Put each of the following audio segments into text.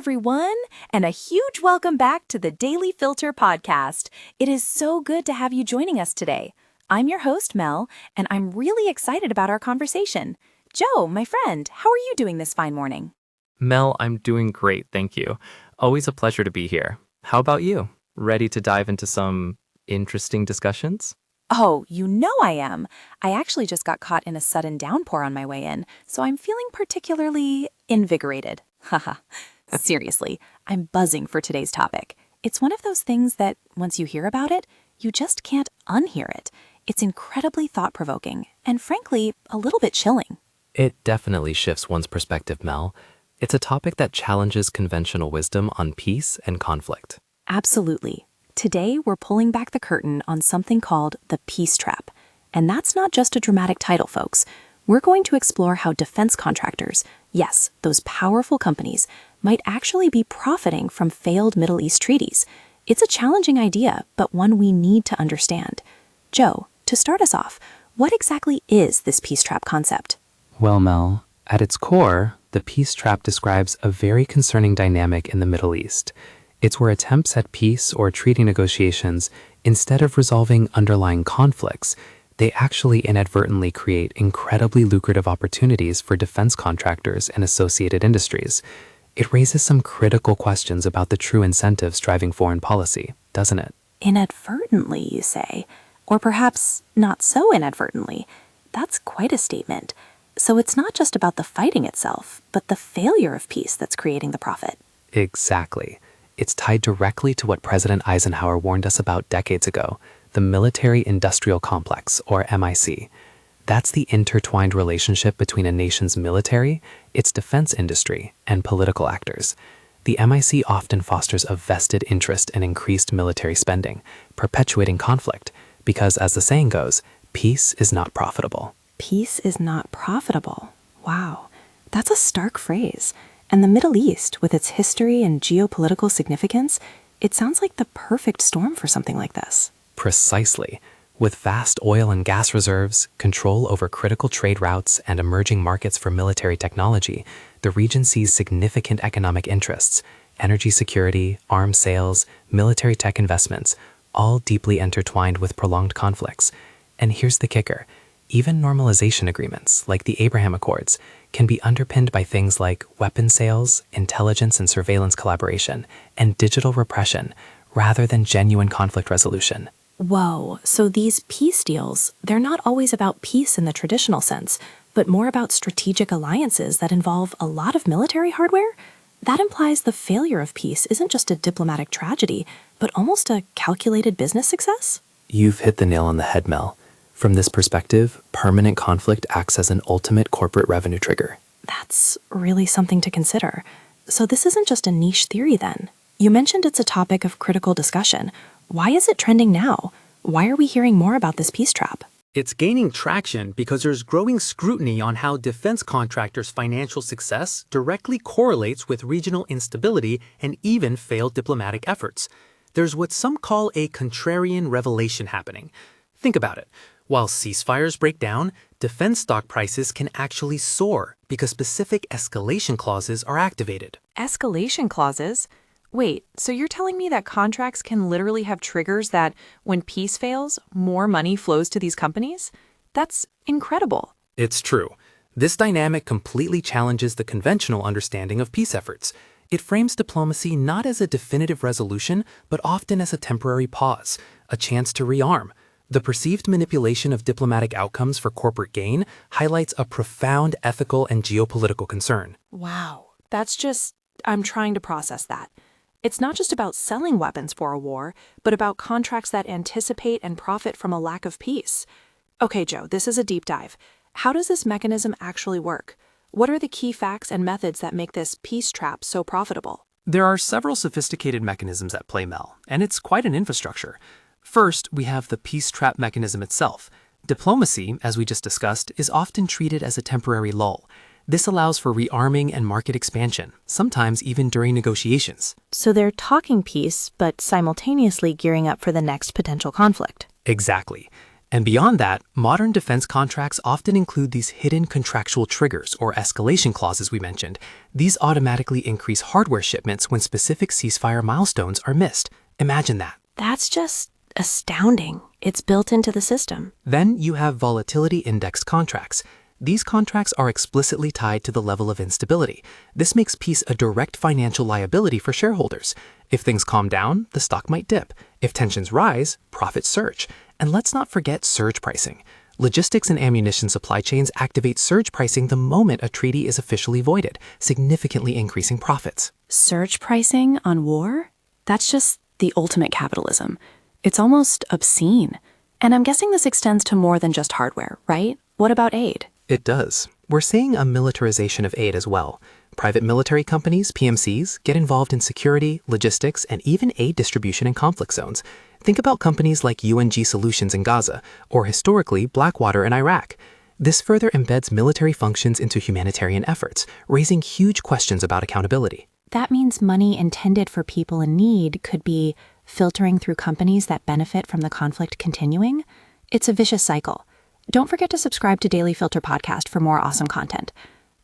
everyone, and a huge welcome back to the Daily Filter podcast. It is so good to have you joining us today. I'm your host, Mel, and I'm really excited about our conversation. Joe, my friend, how are you doing this fine morning? Mel, I'm doing great, thank you. Always a pleasure to be here. How about you? Ready to dive into some interesting discussions? Oh, you know I am. I actually just got caught in a sudden downpour on my way in, so I'm feeling particularly invigorated. Haha. Seriously, I'm buzzing for today's topic. It's one of those things that, once you hear about it, you just can't unhear it. It's incredibly thought-provoking, and frankly, a little bit chilling. It definitely shifts one's perspective, Mel. It's a topic that challenges conventional wisdom on peace and conflict. Absolutely. Today, we're pulling back the curtain on something called the peace trap. And that's not just a dramatic title, folks. We're going to explore how defense contractors, yes, those powerful companies, might actually be profiting from failed Middle East treaties. It's a challenging idea, but one we need to understand. Joe, to start us off, what exactly is this peace trap concept? Well, Mel, at its core, the peace trap describes a very concerning dynamic in the Middle East. It's where attempts at peace or treaty negotiations, instead of resolving underlying conflicts, they actually inadvertently create incredibly lucrative opportunities for defense contractors and associated industries. It raises some critical questions about the true incentives driving foreign policy, doesn't it? Inadvertently, you say? Or perhaps not so inadvertently. That's quite a statement. So it's not just about the fighting itself, but the failure of peace that's creating the profit. Exactly. It's tied directly to what President Eisenhower warned us about decades ago, the military-industrial complex, or MIC. That's the intertwined relationship between a nation's military, its defense industry, and political actors. The MIC often fosters a vested interest in increased military spending, perpetuating conflict, because, as the saying goes, peace is not profitable. Peace is not profitable. Wow, that's a stark phrase. And the Middle East, with its history and geopolitical significance, it sounds like the perfect storm for something like this. Precisely. With vast oil and gas reserves, control over critical trade routes, and emerging markets for military technology, the region sees significant economic interests, energy security, arms sales, military tech investments, all deeply intertwined with prolonged conflicts. And here's the kicker. Even normalization agreements, like the Abraham Accords, can be underpinned by things like weapons sales, intelligence and surveillance collaboration, and digital repression, rather than genuine conflict resolution. Whoa, so these peace deals, they're not always about peace in the traditional sense, but more about strategic alliances that involve a lot of military hardware? That implies the failure of peace isn't just a diplomatic tragedy, but almost a calculated business success? You've hit the nail on the head, Mel. From this perspective, permanent conflict acts as an ultimate corporate revenue trigger. That's really something to consider. So this isn't just a niche theory then. You mentioned it's a topic of critical discussion. Why is it trending now? Why are we hearing more about this peace trap? It's gaining traction because there's growing scrutiny on how defense contractors' financial success directly correlates with regional instability and even failed diplomatic efforts. There's what some call a contrarian revelation happening. Think about it. While ceasefires break down, defense stock prices can actually soar because specific escalation clauses are activated. Escalation clauses? Wait, so you're telling me that contracts can literally have triggers that, when peace fails, more money flows to these companies? That's incredible. It's true. This dynamic completely challenges the conventional understanding of peace efforts. It frames diplomacy not as a definitive resolution, but often as a temporary pause, a chance to rearm. The perceived manipulation of diplomatic outcomes for corporate gain highlights a profound ethical and geopolitical concern. Wow, I'm trying to process that. It's not just about selling weapons for a war, but about contracts that anticipate and profit from a lack of peace. Okay, Joe, this is a deep dive. How does this mechanism actually work? What are the key facts and methods that make this peace trap so profitable? There are several sophisticated mechanisms at play, Mel, and it's quite an infrastructure. First, we have the peace trap mechanism itself. Diplomacy, as we just discussed, is often treated as a temporary lull. This allows for rearming and market expansion, sometimes even during negotiations. So they're talking peace, but simultaneously gearing up for the next potential conflict. Exactly. And beyond that, modern defense contracts often include these hidden contractual triggers or escalation clauses we mentioned. These automatically increase hardware shipments when specific ceasefire milestones are missed. Imagine that. That's just astounding. It's built into the system. Then you have volatility indexed contracts. These contracts are explicitly tied to the level of instability. This makes peace a direct financial liability for shareholders. If things calm down, the stock might dip. If tensions rise, profits surge. And let's not forget surge pricing. Logistics and ammunition supply chains activate surge pricing the moment a treaty is officially voided, significantly increasing profits. Surge pricing on war? That's just the ultimate capitalism. It's almost obscene. And I'm guessing this extends to more than just hardware, right? What about aid? It does. We're seeing a militarization of aid as well. Private military companies, PMCs, get involved in security, logistics, and even aid distribution in conflict zones. Think about companies like UNG Solutions in Gaza, or historically Blackwater in Iraq. This further embeds military functions into humanitarian efforts, raising huge questions about accountability. That means money intended for people in need could be filtering through companies that benefit from the conflict continuing. It's a vicious cycle. Don't forget to subscribe to Daily Filter Podcast for more awesome content.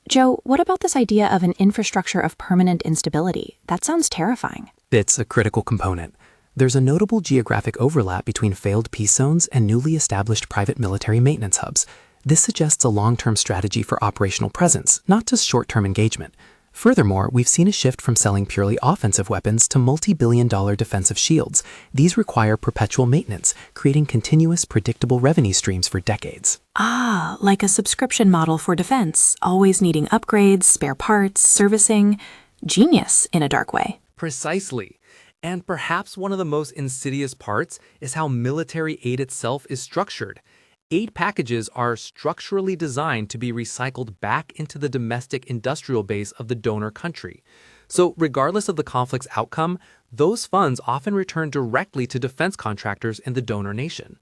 Joe, what about this idea of an infrastructure of permanent instability? That sounds terrifying. It's a critical component. There's a notable geographic overlap between failed peace zones and newly established private military maintenance hubs. This suggests a long-term strategy for operational presence, not just short-term engagement. Furthermore, we've seen a shift from selling purely offensive weapons to multi-billion-dollar defensive shields. These require perpetual maintenance, creating continuous, predictable revenue streams for decades. Ah, like a subscription model for defense, always needing upgrades, spare parts, servicing. Genius in a dark way. Precisely. And perhaps one of the most insidious parts is how military aid itself is structured. Aid packages are structurally designed to be recycled back into the domestic industrial base of the donor country. So regardless of the conflict's outcome, those funds often return directly to defense contractors in the donor nation.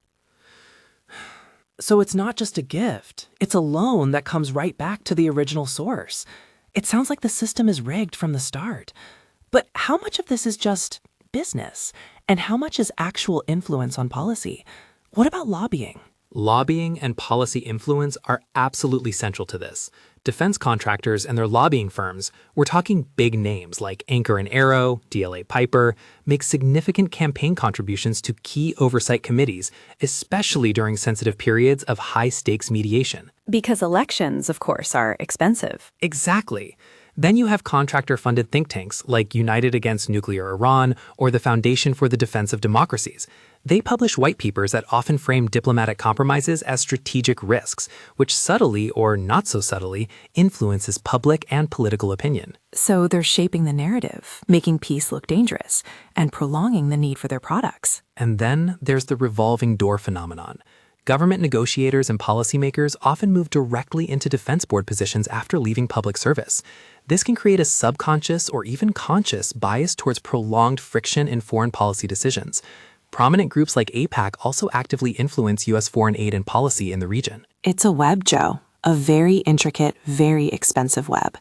So it's not just a gift, it's a loan that comes right back to the original source. It sounds like the system is rigged from the start. But how much of this is just business? And how much is actual influence on policy? What about lobbying? Lobbying and policy influence are absolutely central to this. Defense contractors and their lobbying firms, we're talking big names like Anchor and Arrow, DLA Piper, make significant campaign contributions to key oversight committees, especially during sensitive periods of high-stakes mediation. Because elections, of course, are expensive. Exactly. Then you have contractor-funded think tanks like United Against Nuclear Iran or the Foundation for the Defense of Democracies. They publish white papers that often frame diplomatic compromises as strategic risks, which subtly or not so subtly influences public and political opinion. So they're shaping the narrative, making peace look dangerous, and prolonging the need for their products. And then there's the revolving door phenomenon. Government negotiators and policymakers often move directly into defense board positions after leaving public service. This can create a subconscious or even conscious bias towards prolonged friction in foreign policy decisions. Prominent groups like AIPAC also actively influence U.S. foreign aid and policy in the region. It's a web, Joe. A very intricate, very expensive web.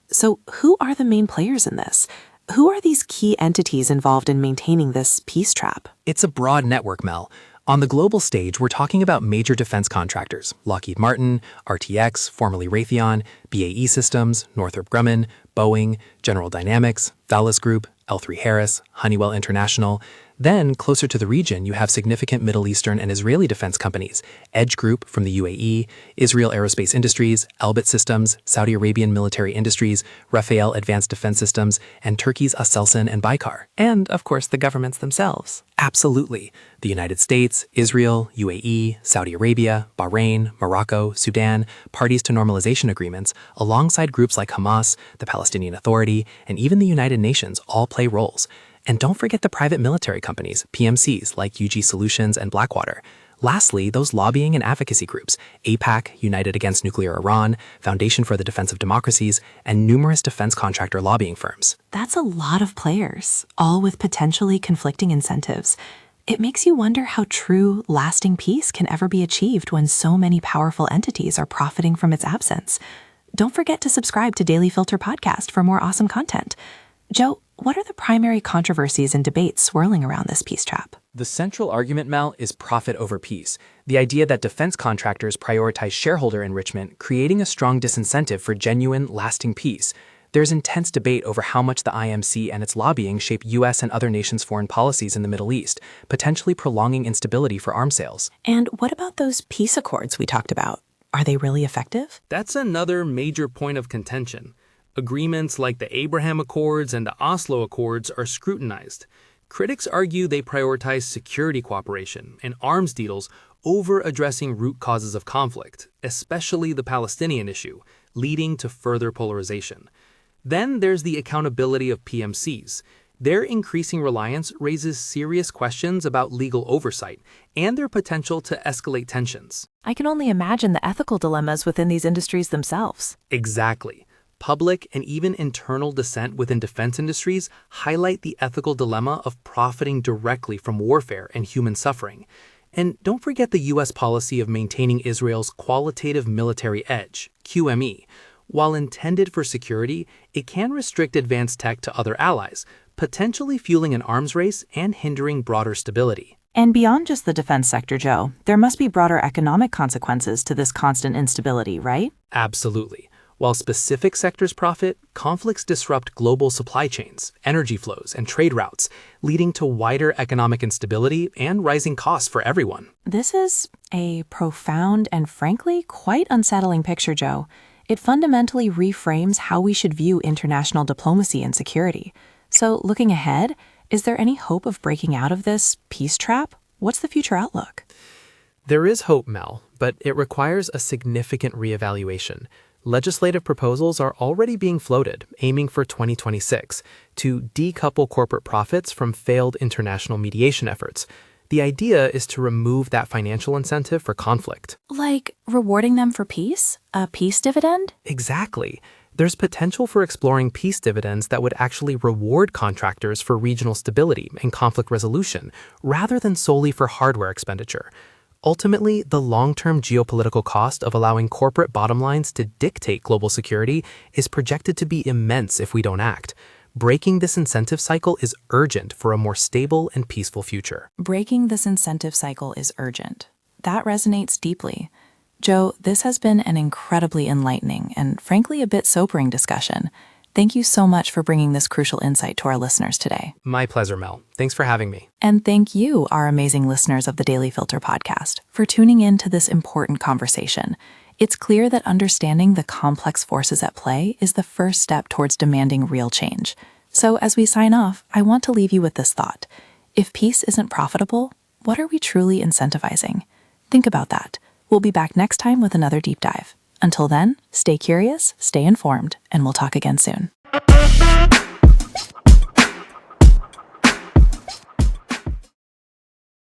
So who are the main players in this? Who are these key entities involved in maintaining this peace trap? It's a broad network, Mel. On the global stage, we're talking about major defense contractors, Lockheed Martin, RTX, formerly Raytheon, BAE Systems, Northrop Grumman, Boeing, General Dynamics, Thales Group, L3Harris, Honeywell International. Then, closer to the region, you have significant Middle Eastern and Israeli defense companies, Edge Group from the UAE, Israel Aerospace Industries, Elbit Systems, Saudi Arabian Military Industries, Rafael Advanced Defense Systems, and Turkey's Aselsan and Baykar. And, of course, the governments themselves. Absolutely. The United States, Israel, UAE, Saudi Arabia, Bahrain, Morocco, Sudan, parties to normalization agreements, alongside groups like Hamas, the Palestinian Authority, and even the United Nations all play roles. And don't forget the private military companies, PMCs, like UG Solutions and Blackwater. Lastly, those lobbying and advocacy groups, AIPAC, United Against Nuclear Iran, Foundation for the Defense of Democracies, and numerous defense contractor lobbying firms. That's a lot of players, all with potentially conflicting incentives. It makes you wonder how true, lasting peace can ever be achieved when so many powerful entities are profiting from its absence. Don't forget to subscribe to Daily Filter Podcast for more awesome content. Joe, what are the primary controversies and debates swirling around this peace trap? The central argument, Mel, is profit over peace. The idea that defense contractors prioritize shareholder enrichment, creating a strong disincentive for genuine, lasting peace. There's intense debate over how much the IMC and its lobbying shape U.S. and other nations' foreign policies in the Middle East, potentially prolonging instability for arms sales. And what about those peace accords we talked about? Are they really effective? That's another major point of contention. Agreements like the Abraham Accords and the Oslo Accords are scrutinized. Critics argue they prioritize security cooperation and arms deals over addressing root causes of conflict, especially the Palestinian issue, leading to further polarization. Then there's the accountability of PMCs. Their increasing reliance raises serious questions about legal oversight and their potential to escalate tensions. I can only imagine the ethical dilemmas within these industries themselves. Exactly. Public and even internal dissent within defense industries highlight the ethical dilemma of profiting directly from warfare and human suffering. And don't forget the U.S. policy of maintaining Israel's qualitative military edge, QME. While intended for security, it can restrict advanced tech to other allies, potentially fueling an arms race and hindering broader stability. And beyond just the defense sector, Joe, there must be broader economic consequences to this constant instability, right? Absolutely. While specific sectors profit, conflicts disrupt global supply chains, energy flows, and trade routes, leading to wider economic instability and rising costs for everyone. This is a profound and frankly quite unsettling picture, Joe. It fundamentally reframes how we should view international diplomacy and security. So looking ahead, is there any hope of breaking out of this peace trap? What's the future outlook? There is hope, Mel, but it requires a significant reevaluation. Legislative proposals are already being floated, aiming for 2026, to decouple corporate profits from failed international mediation efforts. The idea is to remove that financial incentive for conflict. Like rewarding them for peace? A peace dividend? Exactly. There's potential for exploring peace dividends that would actually reward contractors for regional stability and conflict resolution, rather than solely for hardware expenditure. Ultimately, the long-term geopolitical cost of allowing corporate bottom lines to dictate global security is projected to be immense if we don't act. Breaking this incentive cycle is urgent for a more stable and peaceful future. Breaking this incentive cycle is urgent. That resonates deeply. Joe, this has been an incredibly enlightening and frankly a bit sobering discussion. Thank you so much for bringing this crucial insight to our listeners today. My pleasure, Mel. Thanks for having me. And thank you, our amazing listeners of the Daily Filter podcast, for tuning in to this important conversation. It's clear that understanding the complex forces at play is the first step towards demanding real change. So as we sign off, I want to leave you with this thought. If peace isn't profitable, what are we truly incentivizing? Think about that. We'll be back next time with another deep dive. Until then, stay curious, stay informed, and we'll talk again soon.